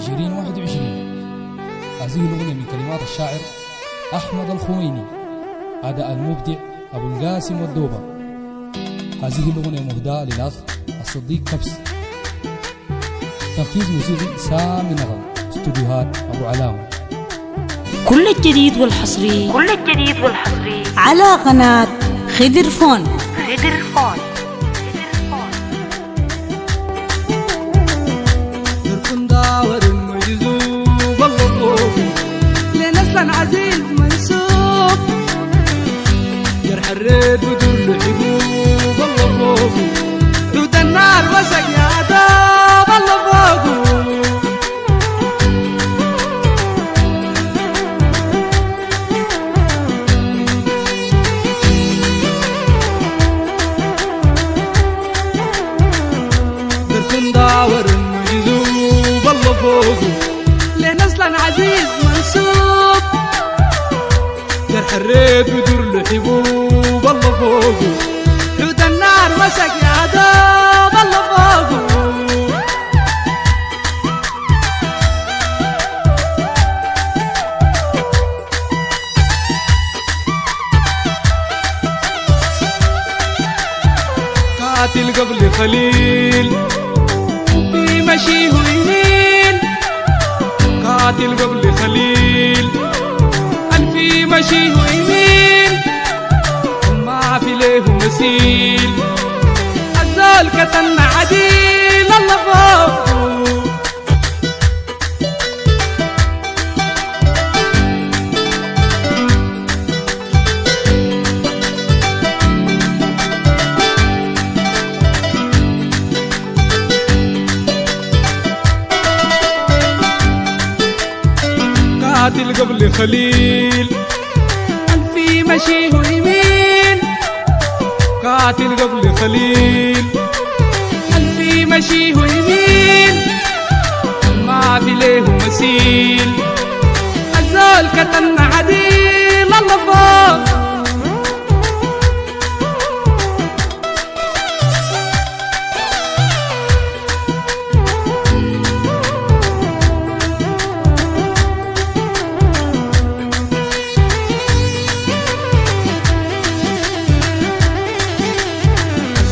2021. هذه الأغنية من كلمات الشاعر أحمد الخويني، أداء المبدع أبو القاسم والدوبة. هذه الأغنية مهداة للأخ الصديق كبس، تنفيذ موسيقي سامي نغم، استوديوهات أبو علامة. كل الجديد والحصري على قناة خضر فون. عزيز منسوب جرح الريد بدل حبوب الله فوق عود النار وسق يا عذاب الله فوق دركن داور المجذوب الله فوق لنسلا عزيز منسوب جرح الريد بدر لحبوب الله فوق عود النار مسك يا عذاب الله فوق قاتل قبل خليل في مشيه يمين قاتل قبل خليل في مشيه يمين ما في له مثيل الزول كتن عديل الله فوق قاتل قبل خليل في مشيه يمين قاتل قبل خليل في مشيه يمين ما في له مثيل الزول كتن عديل الله فوق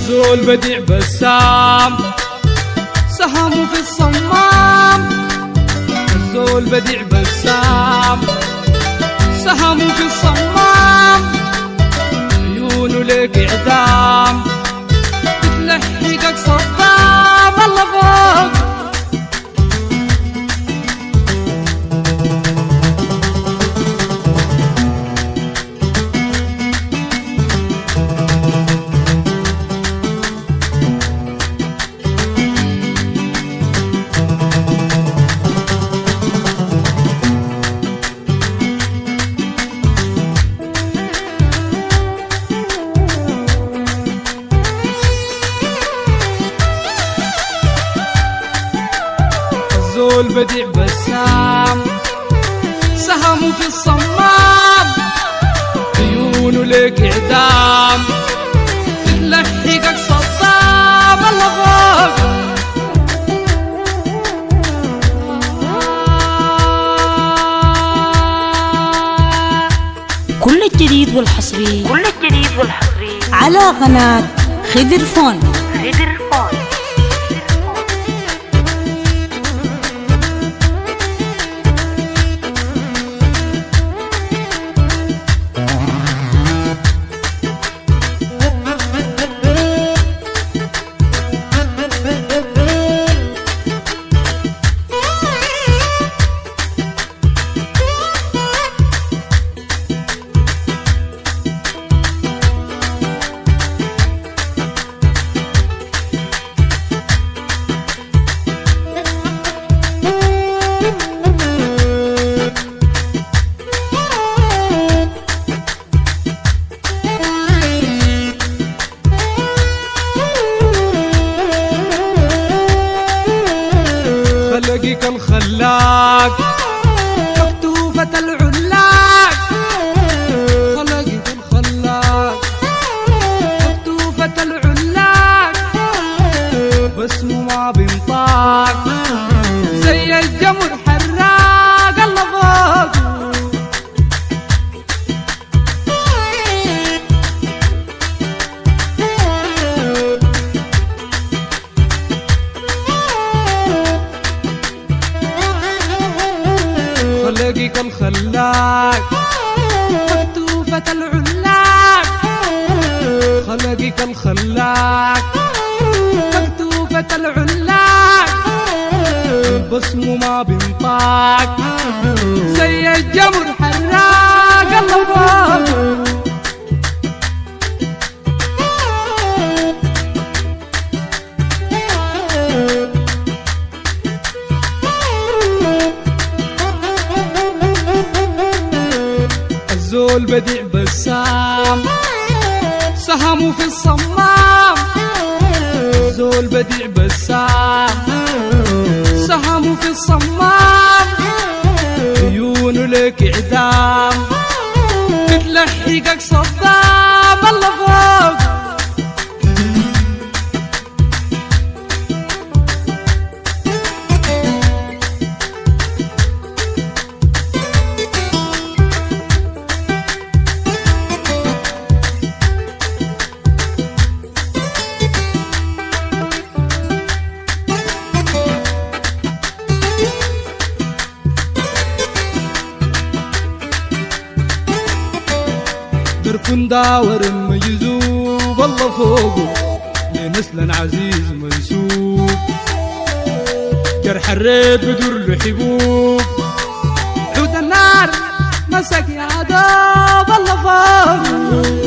زول بديع بسام سهمه في الصمام الزول بديع بسام سهمه في الصمام عيونه لك اعدام بتلحقك صدام الله فوق زول بديع بسام سهمه في الصمام عيونه لك اعدام بتلحقك صدام الله فوق كل الجديد والحصري على قناة خضر فون. خلقك الخلاق مكتوفة العلاق خلقك الخلاق مكتوفة العلاق باسمه ما بينطاق زي الجمر الخلاق مكتوفة العلاق خلقك الخلاق مكتوفة العلاق البصم ما بينطاق زي الجمر حراق الله فوق الزول بديع بسام سهمه في الصمام زول بديع بسام سهمه في الصمام عيونه لك اعدام بتلحقك صدام الله فوق درف داور مجذوب الله فوقه لنسل عزيز منسوب جرح الريد بدر له حبوب عود النار مسك يا دوب الله فوقه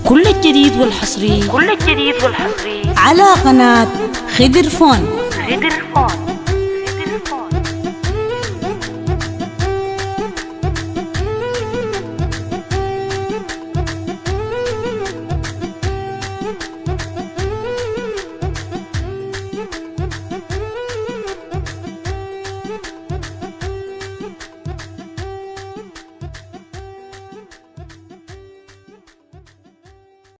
كل الجديد والحصري على قناة خدر فون.